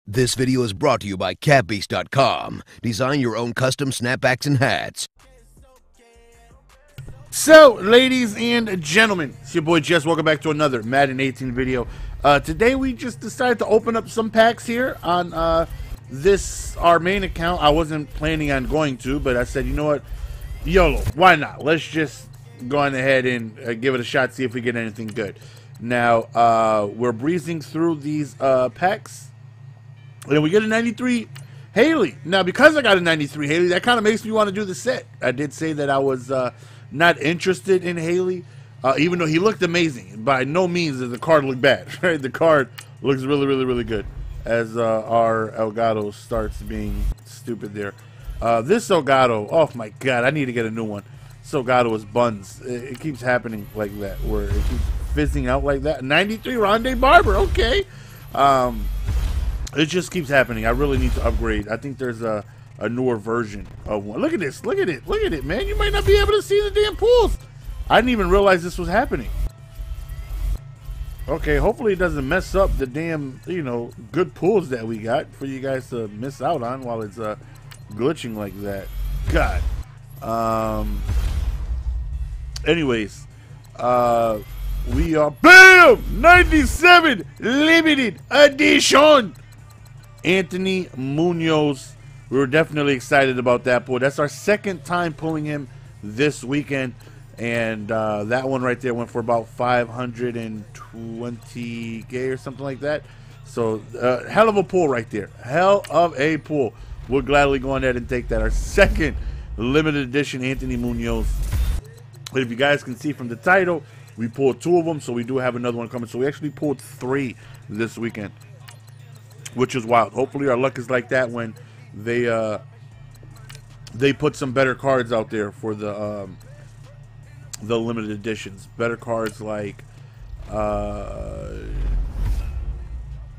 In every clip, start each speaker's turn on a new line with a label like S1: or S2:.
S1: This video is brought to you by CatBeast.com. Design your own custom snapbacks and hats.
S2: So, ladies and gentlemen, it's your boy Jess. Welcome back to another Madden 18 video. Today we just decided to open up some packs here on our main account. I wasn't planning on going to, but I said, you know what, YOLO, why not? Let's just go on ahead and give it a shot, see if we get anything good. Now, we're breezing through these packs, and we get a 93 Haley. Now, because I got a 93 Haley, that kind of makes me want to do the set. I did say that I was not interested in Haley, even though he looked amazing. By no means does the card look bad, right? The card looks really, really, really good as our Elgato starts being stupid there. This Elgato, oh my God, I need to get a new one. This Elgato is buns. It keeps happening like that, where it keeps fizzing out like that. 93 Rondé Barber, okay. It just keeps happening. I really need to upgrade. I think there's a newer version of one. Look at this. Look at it. Look at it, man. You might not be able to see the damn pools. I didn't even realize this was happening. Okay, hopefully it doesn't mess up the damn, you know, good pools that we got for you guys to miss out on while it's glitching like that. God. Anyways, we are BAM! 97 limited edition Anthony Munoz. We were definitely excited about that boy. That's our second time pulling him this weekend, and that one right there went for about 520K or something like that. So hell of a pull right there. Hell of a pull. We'll gladly go on ahead and take that. Our second limited edition Anthony Munoz. But if you guys can see from the title, we pulled two of them, so we do have another one coming. So we actually pulled three this weekend, which is wild. Hopefully our luck is like that when they put some better cards out there for the limited editions. Better cards like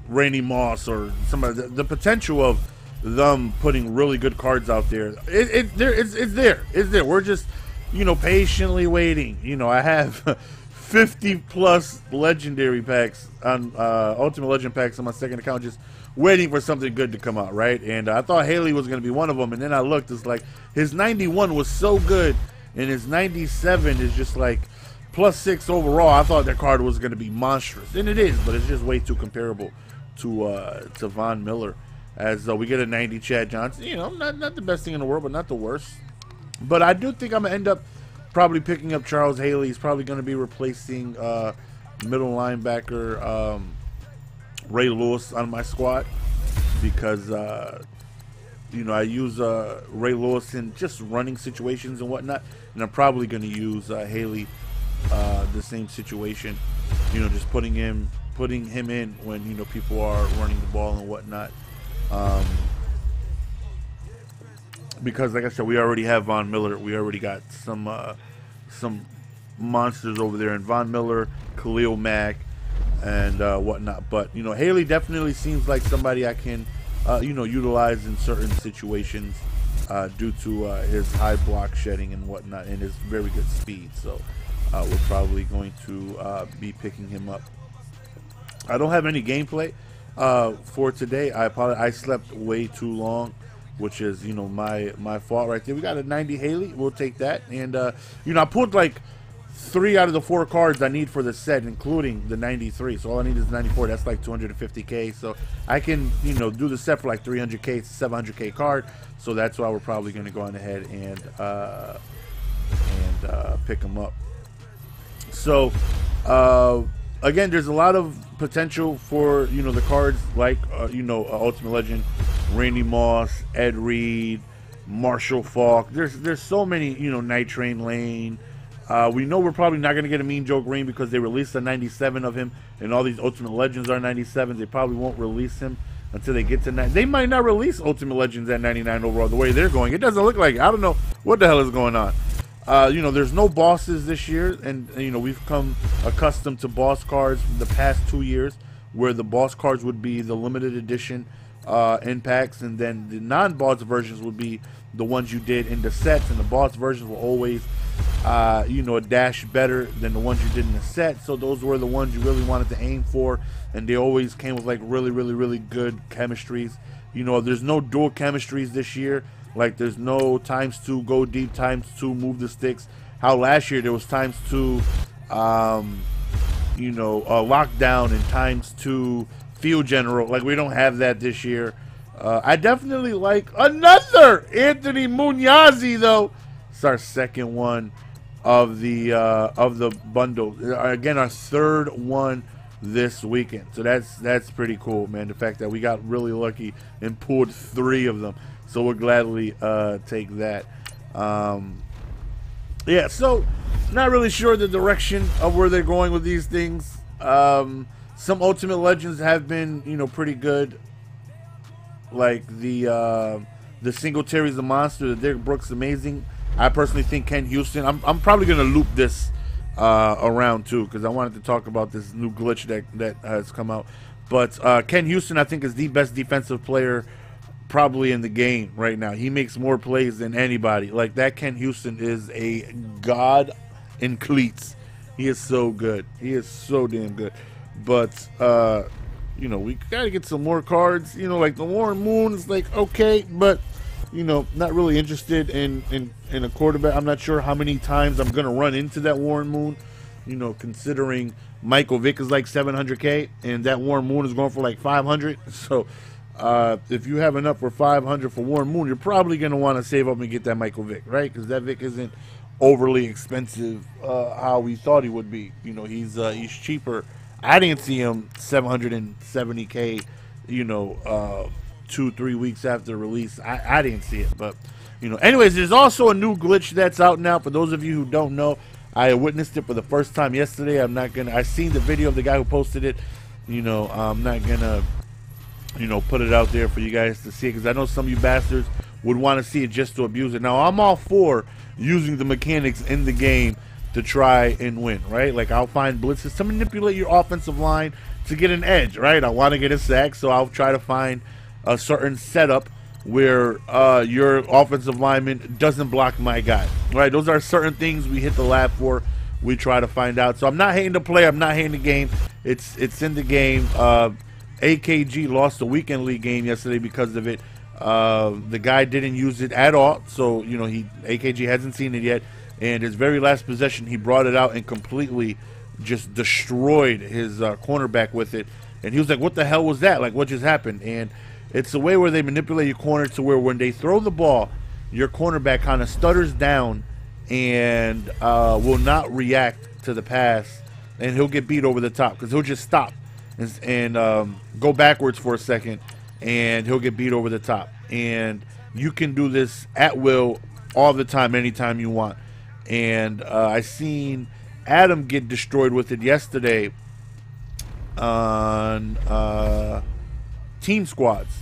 S2: Randy Moss or somebody. The potential of them putting really good cards out there, it's there. We're just, you know, patiently waiting. You know, I have 50 plus legendary packs on Ultimate Legend packs on my second account, just waiting for something good to come out, right? And I thought Haley was going to be one of them, and then I looked, it's like his 91 was so good, and his 97 is just like +6 overall. I thought that card was going to be monstrous, and it is, but it's just way too comparable to Von Miller. As we get a 90 Chad Johnson, you know, not the best thing in the world, but not the worst. But I do think I'm going to end up probably picking up Charles Haley. He's probably going to be replacing middle linebacker Ray Lewis on my squad, because you know, I use Ray Lewis in just running situations and whatnot, and I'm probably going to use Haley the same situation, you know, just putting him in when, you know, people are running the ball and whatnot. Because like I said, we already have Von Miller. We already got some monsters over there, and Von Miller, Khalil Mack, and whatnot. But, you know, Haley definitely seems like somebody I can, you know, utilize in certain situations due to his high block shedding and whatnot, and his very good speed. So we're probably going to be picking him up. I don't have any gameplay for today. I apologize. I slept way too long, which is, you know, my fault right there. We got a 90 Haley. We'll take that. And, you know, I pulled like 3 out of the 4 cards I need for the set, including the 93. So all I need is 94. That's like 250K. So I can, you know, do the set for like 300K. It's a 700K card. So that's why we're probably going to go on ahead and pick them up. So, again, there's a lot of potential for, you know, the cards like, you know, Ultimate Legend, Randy Moss, Ed Reed, Marshall Faulk. There's so many, you know, Night Train Lane. We know we're probably not going to get a Mean Joe Green because they released a 97 of him, and all these Ultimate Legends are 97s. They probably won't release him until they get to 90. They might not release Ultimate Legends at 99 overall the way they're going. It doesn't look like it. I don't know what the hell is going on. You know, there's no bosses this year, and you know, we've come accustomed to boss cards the past 2 years, where the boss cards would be the limited edition in packs, and then the non-boss versions would be the ones you did in the sets, and the boss versions will always you know, a dash better than the ones you did in the set. So those were the ones you really wanted to aim for, and they always came with like really good chemistries. You know, there's no dual chemistries this year. Like there's no ×2 go deep, ×2 move the sticks. How last year there was ×2 you know, lockdown and ×2 field general. Like we don't have that this year. I definitely like another Anthony Muñoz though. It's our second one of the bundle. Again, our third one this weekend. So that's pretty cool, man. The fact that we got really lucky and pulled 3 of them. So we'll gladly take that. Yeah, so not really sure the direction of where they're going with these things. Some Ultimate Legends have been, you know, pretty good. Like the Singletary's a monster. The Derek Brooks amazing. I personally think Ken Houston. I'm probably gonna loop this around too because I wanted to talk about this new glitch that has come out. But Ken Houston, I think, is the best defensive player probably in the game right now. He makes more plays than anybody. Like that Ken Houston is a god in cleats. He is so good. He is so damn good. But you know, we gotta get some more cards. You know, like the Warren Moon is like okay, but you know, not really interested in a quarterback. I'm not sure how many times I'm gonna run into that Warren Moon. You know, considering Michael Vick is like 700K and that Warren Moon is going for like 500. So if you have enough for 500 for Warren Moon, you're probably gonna want to save up and get that Michael Vick, right? Because that Vick isn't overly expensive how we thought he would be. You know, he's cheaper. I didn't see him 770K, you know, 2-3 weeks after release. I didn't see it, but you know. Anyways, there's also a new glitch that's out now. For those of you who don't know, I witnessed it for the first time yesterday. I seen the video of the guy who posted it. You know, I'm not gonna, you know, put it out there for you guys to see it because I know some of you bastards would want to see it just to abuse it. Now, I'm all for using the mechanics in the game to try and win, right? Like I'll find blitzes to manipulate your offensive line to get an edge, right? I want to get a sack, so I'll try to find a certain setup where your offensive lineman doesn't block my guy, right? Those are certain things we hit the lab for. We try to find out. So I'm not hating the play. I'm not hating the game. It's in the game. AKG lost the weekend league game yesterday because of it. The guy didn't use it at all, so you know AKG hasn't seen it yet. And his very last possession, he brought it out and completely just destroyed his cornerback with it. And he was like, "What the hell was that? Like, what just happened?" And it's a way where they manipulate your corner to where when they throw the ball, your cornerback kind of stutters down and will not react to the pass, and he'll get beat over the top because he'll just stop and go backwards for a second, and he'll get beat over the top. And you can do this at will all the time, anytime you want. And I seen Adam get destroyed with it yesterday on team squads,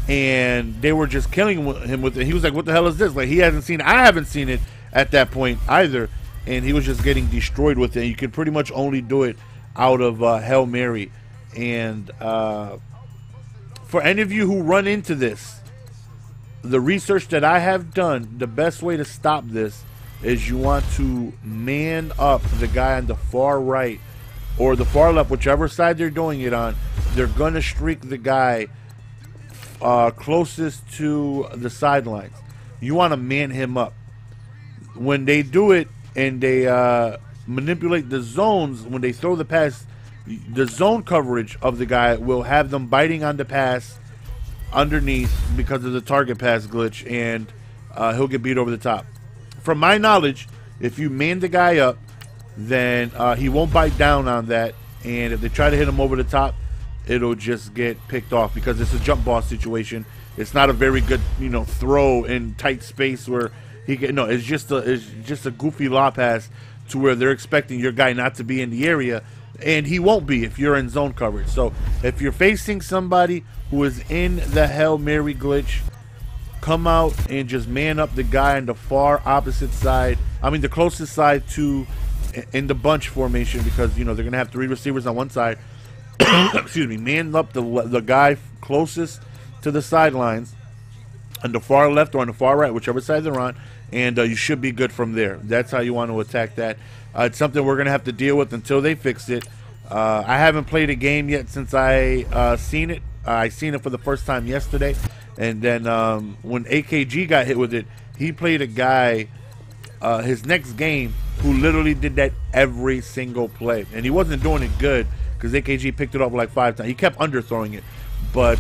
S2: and they were just killing him with it. He was like, "What the hell is this?" Like he hasn't seen it. I haven't seen it at that point either, and he was just getting destroyed with it. You can pretty much only do it out of Hail Mary. And for any of you who run into this, the research that I have done, the best way to stop this is you want to man up the guy on the far right or the far left, whichever side they're doing it on. They're going to streak the guy closest to the sidelines. You want to man him up. When they do it and they manipulate the zones, when they throw the pass, the zone coverage of the guy will have them biting on the pass underneath because of the target pass glitch, and he'll get beat over the top. From my knowledge, if you man the guy up, then he won't bite down on that, and if they try to hit him over the top, it'll just get picked off because it's a jump ball situation. It's not a very good, you know, throw in tight space where he can. No, it's just a goofy law pass to where they're expecting your guy not to be in the area, and he won't be if you're in zone coverage. So if you're facing somebody who is in the Hail Mary glitch, come out and just man up the guy on the far opposite side. I mean, the closest side to in the bunch formation, because you know they're gonna have 3 receivers on one side. Excuse me, man up the guy closest to the sidelines, on the far left or on the far right, whichever side they're on, and you should be good from there. That's how you want to attack that. It's something we're going to have to deal with until they fix it. I haven't played a game yet since I seen it. I seen it for the first time yesterday, and then when AKG got hit with it, he played a guy his next game who literally did that every single play, and he wasn't doing it good because AKG picked it up like 5 times. He kept underthrowing it, but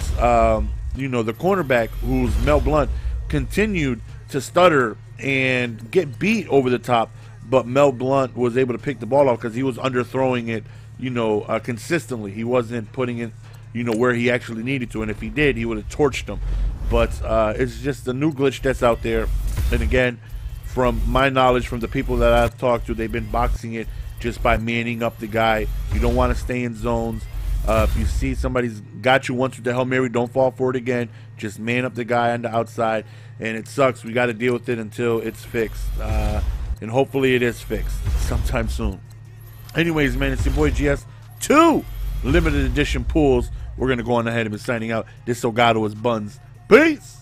S2: you know, the cornerback, who's Mel Blount, continued to stutter and get beat over the top, but Mel Blount was able to pick the ball off because he was underthrowing it, you know, consistently. He wasn't putting it, you know, where he actually needed to, and if he did, he would have torched him. But it's just a new glitch that's out there, and again, from my knowledge, from the people that I've talked to, they've been boxing it just by manning up the guy. You don't want to stay in zones. If you see somebody's got you once with the Hail Mary, don't fall for it again. Just man up the guy on the outside, and it sucks. We got to deal with it until it's fixed, and hopefully it is fixed sometime soon. Anyways, man, it's your boy GS. 2 limited edition pools. We're going to go on ahead and be signing out. This Elgato is Buns. Peace!